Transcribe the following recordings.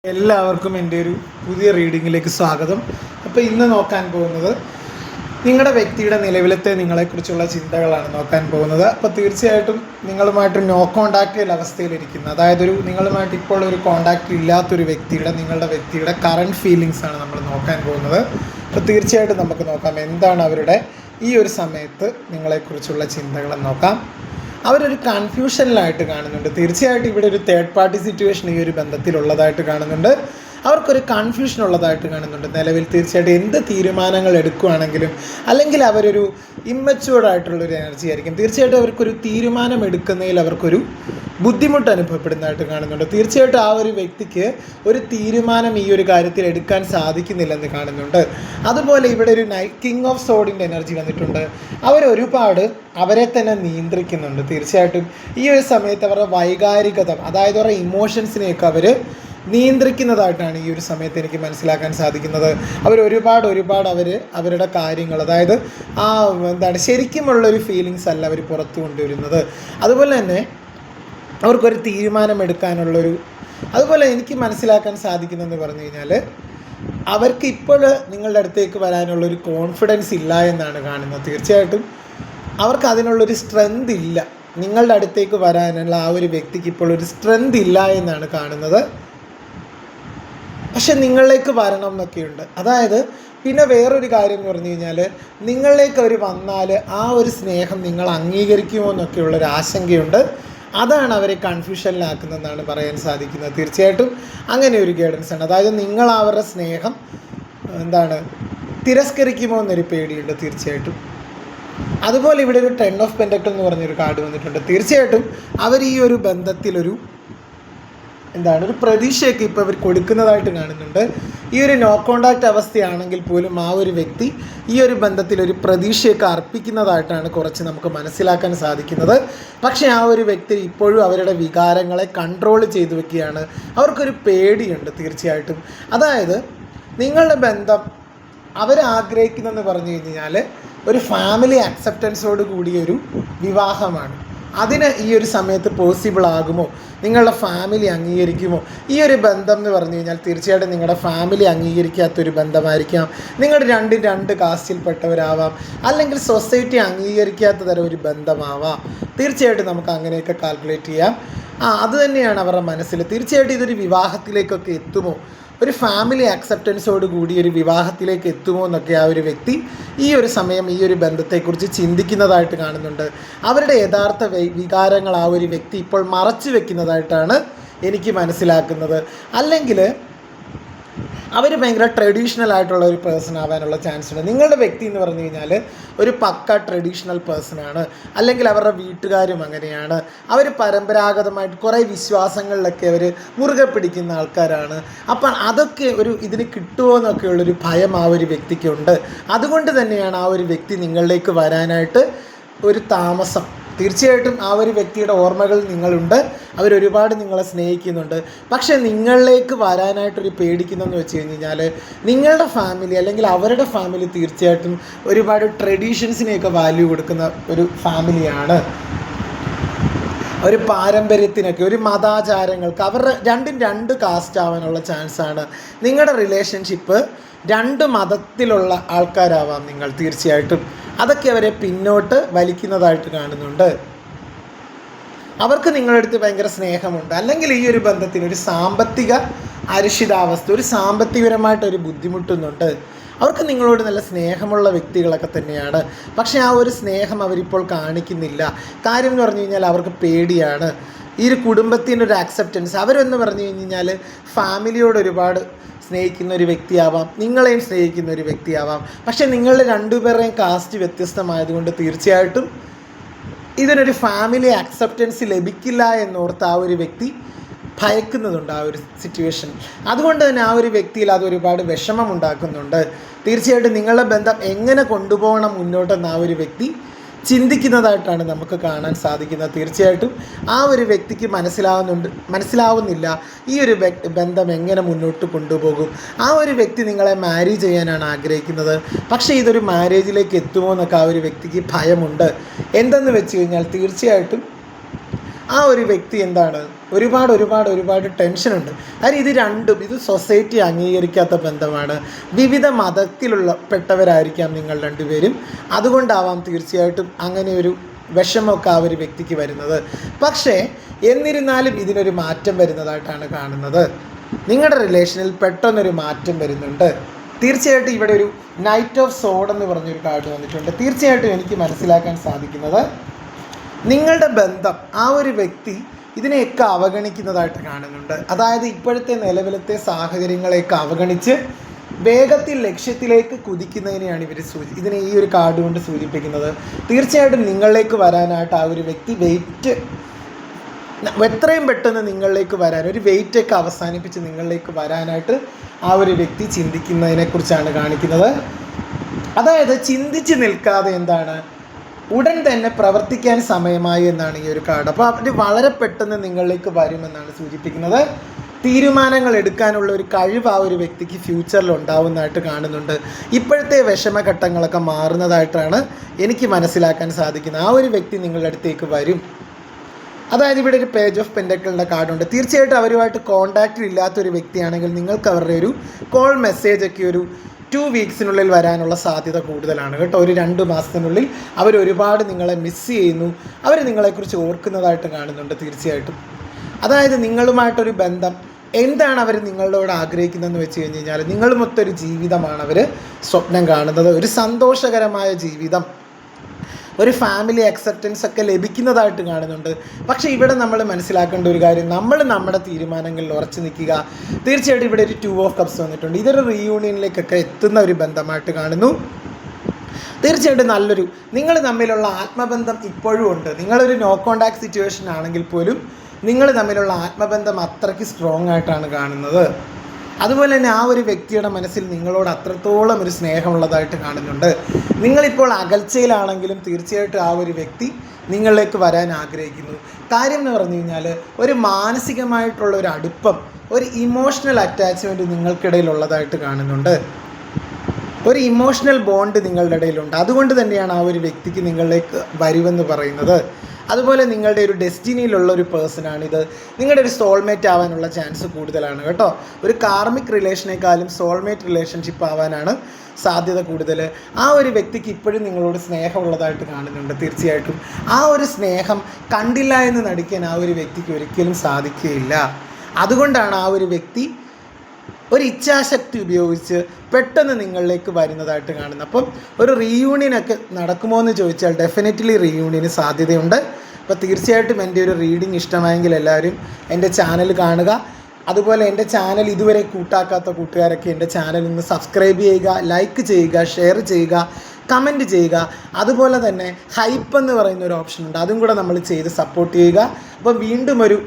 എല്ലാവർക്കും എൻ്റെ ഒരു പുതിയ റീഡിങ്ങിലേക്ക് സ്വാഗതം. അപ്പോൾ ഇന്ന് നോക്കാൻ പോകുന്നത് നിങ്ങളുടെ വ്യക്തിയുടെ നിലവിലത്തെ നിങ്ങളെക്കുറിച്ചുള്ള ചിന്തകളാണ് നോക്കാൻ പോകുന്നത്. അപ്പോൾ തീർച്ചയായിട്ടും നിങ്ങളുമായിട്ട് നോ കോണ്ടാക്റ്റ് അവസ്ഥയിലിരിക്കുന്ന, അതായത് നിങ്ങളുമായിട്ട് ഇപ്പോൾ ഒരു കോണ്ടാക്റ്റ് ഇല്ലാത്തൊരു നിങ്ങളുടെ വ്യക്തിയുടെ കറണ്ട് ഫീലിങ്സ് ആണ് നമ്മൾ നോക്കാൻ പോകുന്നത്. അപ്പോൾ തീർച്ചയായിട്ടും നമുക്ക് നോക്കാം എന്താണ് അവരുടെ ഈ ഒരു സമയത്ത് നിങ്ങളെക്കുറിച്ചുള്ള ചിന്തകളെന്ന് നോക്കാം. അവരൊരു കൺഫ്യൂഷനിലായിട്ട് കാണുന്നുണ്ട്. തീർച്ചയായിട്ടും ഇവിടെ ഒരു തേർഡ് പാർട്ടി സിറ്റുവേഷൻ ഈ ഒരു ബന്ധത്തിലുള്ളതായിട്ട് കാണുന്നുണ്ട്. അവർക്കൊരു കൺഫ്യൂഷൻ ഉള്ളതായിട്ട് കാണുന്നുണ്ട്. നിലവിൽ തീർച്ചയായിട്ടും എന്ത് തീരുമാനങ്ങൾ എടുക്കുകയാണെങ്കിലും അല്ലെങ്കിൽ അവരൊരു ഇമ്മച്യൂർഡായിട്ടുള്ളൊരു എനർജി ആയിരിക്കും. തീർച്ചയായിട്ടും അവർക്കൊരു തീരുമാനം എടുക്കുന്നതിൽ അവർക്കൊരു ബുദ്ധിമുട്ട് അനുഭവപ്പെടുന്നതായിട്ട് കാണുന്നുണ്ട്. തീർച്ചയായിട്ടും ആ ഒരു വ്യക്തിക്ക് ഒരു തീരുമാനം ഈ ഒരു കാര്യത്തിൽ എടുക്കാൻ സാധിക്കുന്നില്ലെന്ന് കാണുന്നുണ്ട്. അതുപോലെ ഇവിടെ ഒരു കിങ് ഓഫ് സോഡിൻ്റെ എനർജി വന്നിട്ടുണ്ട്. അവരൊരുപാട് അവരെ തന്നെ നിയന്ത്രിക്കുന്നുണ്ട്. തീർച്ചയായിട്ടും ഈ ഒരു സമയത്ത് അവരുടെ വൈകാരികത, അതായത് അവരുടെ ഇമോഷൻസിനെയൊക്കെ അവർ നിയന്ത്രിക്കുന്നതായിട്ടാണ് ഈ ഒരു സമയത്ത് എനിക്ക് മനസ്സിലാക്കാൻ സാധിക്കുന്നത്. ഒരുപാട് അവരുടെ കാര്യങ്ങൾ, അതായത് ശരിക്കുമുള്ളൊരു ഫീലിങ്സ് അല്ല അവർ പുറത്തു കൊണ്ടുവരുന്നത്. അതുപോലെ തന്നെ അവർക്കൊരു തീരുമാനമെടുക്കാനുള്ളൊരു, അതുപോലെ എനിക്ക് മനസ്സിലാക്കാൻ സാധിക്കുന്നതെന്ന് പറഞ്ഞു കഴിഞ്ഞാൽ അവർക്ക് ഇപ്പോൾ നിങ്ങളുടെ അടുത്തേക്ക് വരാനുള്ളൊരു കോൺഫിഡൻസ് ഇല്ല എന്നാണ് കാണുന്നത്. തീർച്ചയായിട്ടും അവർക്ക് അതിനുള്ളൊരു സ്ട്രെങ്ത് ഇല്ല. നിങ്ങളുടെ അടുത്തേക്ക് വരാനുള്ള ആ ഒരു വ്യക്തിക്ക് ഇപ്പോൾ ഒരു സ്ട്രെങ്ത് ഇല്ല എന്നാണ് കാണുന്നത്. പക്ഷെ നിങ്ങളിലേക്ക് വരണം എന്നൊക്കെയുണ്ട്. അതായത് പിന്നെ വേറൊരു കാര്യം എന്ന് പറഞ്ഞു കഴിഞ്ഞാൽ നിങ്ങളിലേക്ക് അവർ വന്നാൽ ആ ഒരു സ്നേഹം നിങ്ങൾ അംഗീകരിക്കുമോ എന്നൊക്കെയുള്ളൊരു ആശങ്കയുണ്ട്. അതാണ് അവരെ കൺഫ്യൂഷനിലാക്കുന്നതെന്നാണ് പറയാൻ സാധിക്കുന്നത്. തീർച്ചയായിട്ടും അങ്ങനെ ഒരു ഗൈഡൻസ് ആണ്. അതായത് നിങ്ങൾ അവരുടെ സ്നേഹം തിരസ്കരിക്കുമോ എന്നൊരു പേടിയുണ്ട് തീർച്ചയായിട്ടും. അതുപോലെ ഇവിടെ ഒരു 10 ഓഫ് പെൻറ്റക്കിൾ എന്ന് പറഞ്ഞൊരു കാർഡ് വന്നിട്ടുണ്ട്. തീർച്ചയായിട്ടും അവർ ഈ ഒരു ബന്ധത്തിലൊരു ഒരു പ്രതീക്ഷയൊക്കെ ഇപ്പോൾ അവർ കൊടുക്കുന്നതായിട്ട് കാണുന്നുണ്ട്. ഈ ഒരു നോ കോണ്ടാക്റ്റ് അവസ്ഥയാണെങ്കിൽ പോലും ആ ഒരു വ്യക്തി ഈ ഒരു ബന്ധത്തിലൊരു പ്രതീക്ഷയൊക്കെ അർപ്പിക്കുന്നതായിട്ടാണ് കുറച്ച് നമുക്ക് മനസ്സിലാക്കാൻ സാധിക്കുന്നത്. പക്ഷേ ആ ഒരു വ്യക്തി ഇപ്പോഴും അവരുടെ വികാരങ്ങളെ കൺട്രോൾ ചെയ്തു വെക്കുകയാണ്. അവർക്കൊരു പേടിയുണ്ട് തീർച്ചയായിട്ടും. അതായത് നിങ്ങളുടെ ബന്ധം അവരാഗ്രഹിക്കുന്നതെന്ന് പറഞ്ഞു കഴിഞ്ഞാൽ ഒരു ഫാമിലി അക്സെപ്റ്റൻസോട് കൂടിയൊരു വിവാഹമാണ്. അതിന് ഈ ഒരു സമയത്ത് പോസിബിൾ ആകുമോ? നിങ്ങളുടെ ഫാമിലി അംഗീകരിക്കുമോ? ഈ ഒരു ബന്ധം എന്ന് പറഞ്ഞു കഴിഞ്ഞാൽ തീർച്ചയായിട്ടും നിങ്ങളുടെ ഫാമിലി അംഗീകരിക്കാത്തൊരു ബന്ധമായിരിക്കാം. നിങ്ങൾ രണ്ട് കാസ്റ്റിൽപ്പെട്ടവരാവാം, അല്ലെങ്കിൽ സൊസൈറ്റി അംഗീകരിക്കാത്ത തരം ഒരു ബന്ധമാവാം. തീർച്ചയായിട്ടും നമുക്ക് അങ്ങനെയൊക്കെ കാൽക്കുലേറ്റ് ചെയ്യാം. അത് തന്നെയാണ് അവരുടെ മനസ്സിൽ. തീർച്ചയായിട്ടും ഇതൊരു വിവാഹത്തിലേക്കൊക്കെ എത്തുമോ, ഒരു ഫാമിലി അക്സെപ്റ്റൻസോട് കൂടി ഒരു വിവാഹത്തിലേക്ക് എത്തുമോ എന്നൊക്കെ ആ ഒരു വ്യക്തി ഈ ഒരു സമയം ഈ ഒരു ബന്ധത്തെക്കുറിച്ച് ചിന്തിക്കുന്നതായിട്ട് കാണുന്നുണ്ട്. അവരുടെ യഥാർത്ഥ വികാരങ്ങൾ ആ ഒരു വ്യക്തി ഇപ്പോൾ മറച്ചു വെക്കുന്നതായിട്ടാണ് എനിക്ക് മനസ്സിലാക്കുന്നത്. അല്ലെങ്കിൽ അവർ ഭയങ്കര ട്രഡീഷണൽ ആയിട്ടുള്ള ഒരു പേഴ്സൺ ആവാനുള്ള ചാൻസ് ഉണ്ട്. നിങ്ങളുടെ വ്യക്തി എന്ന് പറഞ്ഞു കഴിഞ്ഞാൽ ഒരു പക്ക ട്രഡീഷണൽ പേഴ്സണാണ്, അല്ലെങ്കിൽ അവരുടെ വീട്ടുകാരും അങ്ങനെയാണ്. അവർ പരമ്പരാഗതമായിട്ട് കുറേ വിശ്വാസങ്ങളിലൊക്കെ അവർ മുറുകെ പിടിക്കുന്ന ആൾക്കാരാണ്. അപ്പം അതൊക്കെ ഇതിന് കിട്ടുമോ എന്നൊക്കെയുള്ളൊരു ഭയം ആ ഒരു വ്യക്തിക്കുണ്ട്. അതുകൊണ്ട് തന്നെയാണ് ആ ഒരു വ്യക്തി നിങ്ങളിലേക്ക് വരാനായിട്ട് ഒരു താമസം. തീർച്ചയായിട്ടും ആ ഒരു വ്യക്തിയുടെ ഓർമ്മകൾ നിങ്ങളുണ്ട്, അവരൊരുപാട് നിങ്ങളെ സ്നേഹിക്കുന്നുണ്ട്. പക്ഷേ നിങ്ങളിലേക്ക് വരാനായിട്ടൊരു പേടിക്കുന്നതെന്ന് വെച്ച് കഴിഞ്ഞാൽ നിങ്ങളുടെ ഫാമിലി അല്ലെങ്കിൽ അവരുടെ ഫാമിലി തീർച്ചയായിട്ടും ഒരുപാട് ട്രഡീഷൻസിനെയൊക്കെ വാല്യൂ കൊടുക്കുന്ന ഒരു ഫാമിലിയാണ്. ഒരു പാരമ്പര്യത്തിനൊക്കെ, ഒരു മതാചാരങ്ങൾക്ക് അവരുടെ രണ്ട് കാസ്റ്റ് ആവാനുള്ള ചാൻസാണ്. നിങ്ങളുടെ റിലേഷൻഷിപ്പ് 2 മതത്തിലുള്ള ആൾക്കാരാവാം നിങ്ങൾ. തീർച്ചയായിട്ടും അതൊക്കെ അവരെ പിന്നോട്ട് വലിക്കുന്നതായിട്ട് കാണുന്നുണ്ട്. അവർക്ക് നിങ്ങളുടെ അടുത്ത് ഭയങ്കര സ്നേഹമുണ്ട്, അല്ലെങ്കിൽ ഈ ഒരു ബന്ധത്തിന് ഒരു സാമ്പത്തിക അരിഷിതാവസ്ഥ, ഒരു സാമ്പത്തികപരമായിട്ടൊരു ബുദ്ധിമുട്ടുന്നുണ്ട്. അവർക്ക് നിങ്ങളോട് നല്ല സ്നേഹമുള്ള വ്യക്തികളൊക്കെ തന്നെയാണ്. പക്ഷേ ആ ഒരു സ്നേഹം അവരിപ്പോൾ കാണിക്കുന്നില്ല. കാര്യം എന്ന് പറഞ്ഞു കഴിഞ്ഞാൽ അവർക്ക് പേടിയാണ്. ഈ ഒരു കുടുംബത്തിൻ്റെ ഒരു അക്സെപ്റ്റൻസ്, അവരെന്ന് പറഞ്ഞു കഴിഞ്ഞാൽ ഫാമിലിയോട് ഒരുപാട് സ്നേഹിക്കുന്ന ഒരു വ്യക്തിയാവാം, നിങ്ങളെയും സ്നേഹിക്കുന്ന ഒരു വ്യക്തിയാവാം. പക്ഷേ നിങ്ങളുടെ രണ്ടുപേരുടെയും കാസ്റ്റ് വ്യത്യസ്തമായതുകൊണ്ട് തീർച്ചയായിട്ടും ഇതിനൊരു ഫാമിലി അക്സെപ്റ്റൻസ് ലഭിക്കില്ല എന്നോർത്ത് ആ ഒരു വ്യക്തി ഭയക്കുന്നുണ്ട് ആ ഒരു സിറ്റുവേഷൻ. അതുകൊണ്ട് തന്നെ ആ ഒരു വ്യക്തിയിൽ അതൊരുപാട് വിഷമമുണ്ടാക്കുന്നുണ്ട്. തീർച്ചയായിട്ടും നിങ്ങളുടെ ബന്ധം എങ്ങനെ കൊണ്ടുപോകണം മുന്നോട്ടെന്ന് ആ ഒരു വ്യക്തി ചിന്തിക്കുന്നതായിട്ടാണ് നമുക്ക് കാണാൻ സാധിക്കുന്നത്. തീർച്ചയായിട്ടും ആ ഒരു വ്യക്തിക്ക് മനസ്സിലാവുന്നില്ല ഈ ഒരു ബന്ധം എങ്ങനെ മുന്നോട്ട് കൊണ്ടുപോകും. ആ ഒരു വ്യക്തി നിങ്ങളെ മാരി ചെയ്യാനാണ് ആഗ്രഹിക്കുന്നത്. പക്ഷേ ഇതൊരു മാരേജിലേക്ക് എത്തുമോ എന്നൊക്കെ ആ ഒരു വ്യക്തിക്ക് ഭയമുണ്ട്. എന്തെന്ന് വെച്ച് കഴിഞ്ഞാൽ തീർച്ചയായിട്ടും ആ ഒരു വ്യക്തി എന്താണ് ഒരുപാട് ടെൻഷനുണ്ട്. കാര്യം ഇത് രണ്ടും ഇത് സൊസൈറ്റി അംഗീകരിക്കാത്ത ബന്ധമാണ്. വിവിധ മതത്തിലുള്ള പെട്ടവരായിരിക്കാം നിങ്ങൾ രണ്ടുപേരും. അതുകൊണ്ടാവാം തീർച്ചയായിട്ടും അങ്ങനെ ഒരു വിഷമമൊക്കെ ആ ഒരു വ്യക്തിക്ക് വരുന്നത്. പക്ഷേ എന്നിരുന്നാലും ഇതിനൊരു മാറ്റം വരുന്നതായിട്ടാണ് കാണുന്നത്. നിങ്ങളുടെ റിലേഷനിൽ പെട്ടെന്നൊരു മാറ്റം വരുന്നുണ്ട്. തീർച്ചയായിട്ടും ഇവിടെ ഒരു നൈറ്റ് ഓഫ് സോഡ് എന്ന് പറഞ്ഞൊരു കാർഡ് വന്നിട്ടുണ്ട്. തീർച്ചയായിട്ടും എനിക്ക് മനസ്സിലാക്കാൻ സാധിക്കുന്നത് നിങ്ങളുടെ ബന്ധം ആ ഒരു വ്യക്തി ഇതിനെയൊക്കെ അവഗണിക്കുന്നതായിട്ട് കാണുന്നുണ്ട്. അതായത് ഇപ്പോഴത്തെ നിലവിലത്തെ സാഹചര്യങ്ങളെയൊക്കെ അവഗണിച്ച് വേഗത്തിൽ ലക്ഷ്യത്തിലേക്ക് കുതിക്കുന്നതിനെയാണ് ഇതിനെ ഈ ഒരു കാർഡ് കൊണ്ട് സൂചിപ്പിക്കുന്നത്. തീർച്ചയായിട്ടും നിങ്ങളിലേക്ക് വരാനായിട്ട് ആ ഒരു വ്യക്തി എത്രയും പെട്ടെന്ന് നിങ്ങളിലേക്ക് വരാൻ ഒരു വെയിറ്റൊക്കെ അവസാനിപ്പിച്ച് നിങ്ങളിലേക്ക് വരാനായിട്ട് ആ ഒരു വ്യക്തി ചിന്തിക്കുന്നതിനെക്കുറിച്ചാണ് കാണിക്കുന്നത്. അതായത് ചിന്തിച്ച് നിൽക്കാതെ എന്താണ് ഉടൻ തന്നെ പ്രവർത്തിക്കാൻ സമയമായി എന്നാണ് ഈ ഒരു കാർഡ്. അപ്പോൾ അവർ വളരെ പെട്ടെന്ന് നിങ്ങളിലേക്ക് വരുമെന്നാണ് സൂചിപ്പിക്കുന്നത്. തീരുമാനങ്ങൾ എടുക്കാനുള്ള ഒരു കഴിവ് ആ ഒരു വ്യക്തിക്ക് ഫ്യൂച്ചറിൽ ഉണ്ടാവുന്നതായിട്ട് കാണുന്നുണ്ട്. ഇപ്പോഴത്തെ വിഷമഘട്ടങ്ങളൊക്കെ മാറുന്നതായിട്ടാണ് എനിക്ക് മനസ്സിലാക്കാൻ സാധിക്കുന്നത്. ആ ഒരു വ്യക്തി നിങ്ങളുടെ അടുത്തേക്ക് വരും. അതായത് ഇവിടെ ഒരു പേജ് ഓഫ് പെൻഡക്കിളിൻ്റെ കാർഡുണ്ട്. തീർച്ചയായിട്ടും അവരുമായിട്ട് കോൺടാക്റ്റിൽ ഇല്ലാത്തൊരു വ്യക്തിയാണെങ്കിൽ നിങ്ങൾക്ക് അവരുടെ ഒരു കോൾ മെസ്സേജൊക്കെ ഒരു 2 വീക്സിനുള്ളിൽ വരാനുള്ള സാധ്യത കൂടുതലാണ് കേട്ടോ. ഒരു 2 മാസത്തിനുള്ളിൽ അവരൊരുപാട് നിങ്ങളെ മിസ് ചെയ്യുന്നു, അവർ നിങ്ങളെക്കുറിച്ച് ഓർക്കുന്നതായിട്ട് കാണുന്നുണ്ട് തീർച്ചയായിട്ടും. അതായത് നിങ്ങളുമായിട്ടൊരു ബന്ധം എന്താണ് അവർ നിങ്ങളോട് ആഗ്രഹിക്കുന്നതെന്ന് വെച്ച് കഴിഞ്ഞ് കഴിഞ്ഞാൽ നിങ്ങളുമൊത്തൊരു ജീവിതമാണ് അവർ സ്വപ്നം കാണുന്നത്. ഒരു സന്തോഷകരമായ ജീവിതം, ഒരു ഫാമിലി അക്സെപ്റ്റൻസ് ഒക്കെ ലഭിക്കുന്നതായിട്ട് കാണുന്നുണ്ട്. പക്ഷേ ഇവിടെ നമ്മൾ മനസ്സിലാക്കേണ്ട ഒരു കാര്യം, നമ്മൾ നമ്മുടെ തീരുമാനങ്ങളിൽ ഉറച്ചു നിൽക്കുക. തീർച്ചയായിട്ടും ഇവിടെ ഒരു 2 ഓഫ് കപ്സ് വന്നിട്ടുണ്ട്. ഇതൊരു റീയൂണിയനിലേക്കൊക്കെ എത്തുന്ന ഒരു ബന്ധമായിട്ട് കാണുന്നു. തീർച്ചയായിട്ടും നിങ്ങൾ തമ്മിലുള്ള ആത്മബന്ധം ഇപ്പോഴും ഉണ്ട്. നിങ്ങളൊരു നോ കോണ്ടാക്ട് സിറ്റുവേഷൻ ആണെങ്കിൽ പോലും നിങ്ങൾ തമ്മിലുള്ള ആത്മബന്ധം അത്രയ്ക്ക് സ്ട്രോങ് ആയിട്ടാണ് കാണുന്നത്. അതുപോലെ തന്നെ ആ ഒരു വ്യക്തിയുടെ മനസ്സിൽ നിങ്ങളോട് അത്രത്തോളം ഒരു സ്നേഹമുള്ളതായിട്ട് കാണുന്നുണ്ട്. നിങ്ങളിപ്പോൾ അകൽച്ചയിലാണെങ്കിലും തീർച്ചയായിട്ടും ആ ഒരു വ്യക്തി നിങ്ങളിലേക്ക് വരാൻ ആഗ്രഹിക്കുന്നു. കാര്യം എന്ന് പറഞ്ഞു കഴിഞ്ഞാൽ ഒരു മാനസികമായിട്ടുള്ള ഒരു അടുപ്പം, ഒരു ഇമോഷണൽ അറ്റാച്ച്മെൻറ്റ് നിങ്ങൾക്കിടയിലുള്ളതായിട്ട് കാണുന്നുണ്ട്. ഒരു ഇമോഷണൽ ബോണ്ട് നിങ്ങളുടെ ഇടയിലുണ്ട്. അതുകൊണ്ട് തന്നെയാണ് ആ ഒരു വ്യക്തിക്ക് നിങ്ങളിലേക്ക് വരുമെന്ന് പറയുന്നത്. അതുപോലെ നിങ്ങളുടെ ഒരു ഡെസ്റ്റിനിയിലുള്ള ഒരു പേഴ്സണാണിത്. നിങ്ങളുടെ ഒരു സോൾമേറ്റ് ആവാനുള്ള ചാൻസ് കൂടുതലാണ് കേട്ടോ. ഒരു കാർമിക് റിലേഷനേക്കാളും സോൾമേറ്റ് റിലേഷൻഷിപ്പ് ആവാനാണ് സാധ്യത കൂടുതൽ. ആ ഒരു വ്യക്തിക്ക് ഇപ്പോഴും നിങ്ങളോട് സ്നേഹമുള്ളതായിട്ട് കാണുന്നുണ്ട്. തീർച്ചയായിട്ടും ആ ഒരു സ്നേഹം കണ്ടില്ല എന്ന് നടിക്കാൻ ആ ഒരു വ്യക്തിക്ക് ഒരിക്കലും സാധിക്കുകയില്ല. അതുകൊണ്ടാണ് ആ ഒരു വ്യക്തി ഒരു ഇച്ഛാശക്തി ഉപയോഗിച്ച് പെട്ടെന്ന് നിങ്ങളിലേക്ക് വരുന്നതായിട്ട് കാണുന്നത്. അപ്പം ഒരു റീയൂണിയനൊക്കെ നടക്കുമോ എന്ന് ചോദിച്ചാൽ ഡെഫിനറ്റ്ലി റീയൂണിയന് സാധ്യതയുണ്ട്. അപ്പോൾ തീർച്ചയായിട്ടും എൻ്റെ ഒരു റീഡിങ് ഇഷ്ടമായെങ്കിൽ എല്ലാവരും എൻ്റെ ചാനൽ കാണുക. അതുപോലെ എൻ്റെ ചാനൽ ഇതുവരെ കൂട്ടാക്കാത്ത കൂട്ടുകാരൊക്കെ എൻ്റെ ചാനൽ ഒന്ന് സബ്സ്ക്രൈബ് ചെയ്യുക, ലൈക്ക് ചെയ്യുക, ഷെയർ ചെയ്യുക, കമൻറ്റ് ചെയ്യുക. അതുപോലെ തന്നെ ഹൈപ്പ് എന്ന് പറയുന്ന ഒരു ഓപ്ഷൻ ഉണ്ട്, അതും കൂടെ നമ്മൾ ചെയ്ത് സപ്പോർട്ട് ചെയ്യുക. അപ്പം വീണ്ടും ഒരു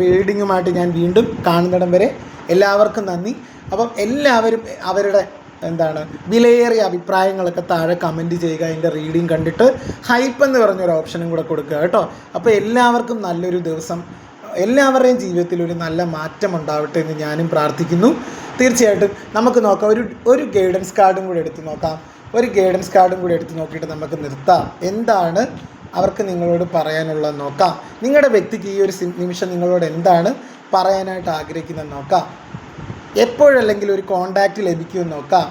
റീഡിങ്ങുമായിട്ട് ഞാൻ വീണ്ടും കാണുന്നിടം വരെ എല്ലാവർക്കും നന്ദി. അപ്പം എല്ലാവരും അവരുടെ വിലയേറിയ അഭിപ്രായങ്ങളൊക്കെ താഴെ കമൻറ്റ് ചെയ്യുക. എൻ്റെ റീഡിങ് കണ്ടിട്ട് ഹൈപ്പ് എന്ന് പറഞ്ഞൊരു ഓപ്ഷനും കൂടെ കൊടുക്കുക കേട്ടോ. അപ്പോൾ എല്ലാവർക്കും നല്ലൊരു ദിവസം, എല്ലാവരുടെയും ജീവിതത്തിൽ ഒരു നല്ല മാറ്റം ഉണ്ടാവട്ടെ എന്ന് ഞാനും പ്രാർത്ഥിക്കുന്നു. തീർച്ചയായിട്ടും നമുക്ക് നോക്കാം, ഒരു ഗൈഡൻസ് കാർഡും കൂടെ എടുത്ത് നോക്കാം. ഒരു ഗൈഡൻസ് കാർഡും കൂടെ എടുത്ത് നോക്കിയിട്ട് നമുക്ക് നിർത്താം. എന്താണ് അവർക്ക് നിങ്ങളോട് പറയാനുള്ളത് നോക്കാം. നിങ്ങളുടെ വ്യക്തിക്ക് ഈ ഒരു നിമിഷം നിങ്ങളോട് എന്താണ് പറയാനായിട്ട് ആഗ്രഹിക്കുന്നത് നോക്കാം. എപ്പോഴല്ലെങ്കിൽ ഒരു കോണ്ടാക്റ്റ് ലഭിക്കുമെന്ന് നോക്കാം.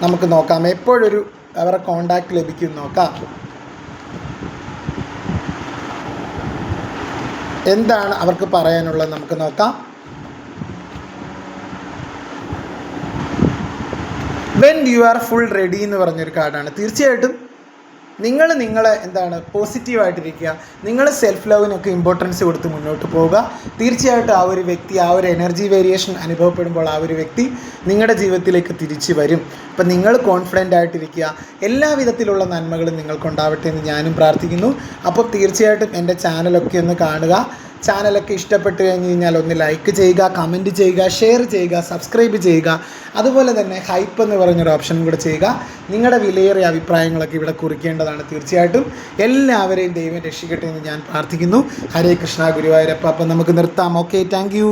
നമുക്ക് നോക്കാം എപ്പോഴൊരു അവരുടെ കോണ്ടാക്റ്റ് ലഭിക്കുമെന്ന് നോക്കാം. എന്താണ് അവർക്ക് പറയാനുള്ളത് നമുക്ക് നോക്കാം. When you are full ready എന്ന് പറഞ്ഞൊരു കാർഡാണ്. തീർച്ചയായിട്ടും നിങ്ങളെ പോസിറ്റീവായിട്ടിരിക്കുക. നിങ്ങൾ സെൽഫ് ലവിനൊക്കെ ഇമ്പോർട്ടൻസ് കൊടുത്ത് മുന്നോട്ട് പോവുക. തീർച്ചയായിട്ടും ആ ഒരു വ്യക്തി, ആ ഒരു എനർജി വേരിയേഷൻ അനുഭവപ്പെടുമ്പോൾ ആ ഒരു വ്യക്തി നിങ്ങളുടെ ജീവിതത്തിലേക്ക് തിരിച്ചു വരും. അപ്പം നിങ്ങൾ കോൺഫിഡൻ്റ് ആയിട്ടിരിക്കുക. എല്ലാ വിധത്തിലുള്ള നന്മകളും നിങ്ങൾക്കുണ്ടാവട്ടെ എന്ന് ഞാനും പ്രാർത്ഥിക്കുന്നു. അപ്പോൾ തീർച്ചയായിട്ടും എൻ്റെ ചാനലൊക്കെ ഒന്ന് കാണുക. ചാനലൊക്കെ ഇഷ്ടപ്പെട്ട് കഴിഞ്ഞ് കഴിഞ്ഞാൽ ഒന്ന് ലൈക്ക് ചെയ്യുക, കമൻറ്റ് ചെയ്യുക, ഷെയർ ചെയ്യുക, സബ്സ്ക്രൈബ് ചെയ്യുക. അതുപോലെ തന്നെ ഹൈപ്പ് എന്ന് പറഞ്ഞൊരു ഓപ്ഷനും കൂടെ ചെയ്യുക. നിങ്ങളുടെ വിലയേറിയ അഭിപ്രായങ്ങളൊക്കെ ഇവിടെ കുറിക്കേണ്ടതാണ്. തീർച്ചയായിട്ടും എല്ലാവരെയും ദൈവം രക്ഷിക്കട്ടെ എന്ന് ഞാൻ പ്രാർത്ഥിക്കുന്നു. ഹരേ കൃഷ്ണ, ഗുരുവായൂരപ്പ. അപ്പം നമുക്ക് നിർത്താം. Okay, thank you.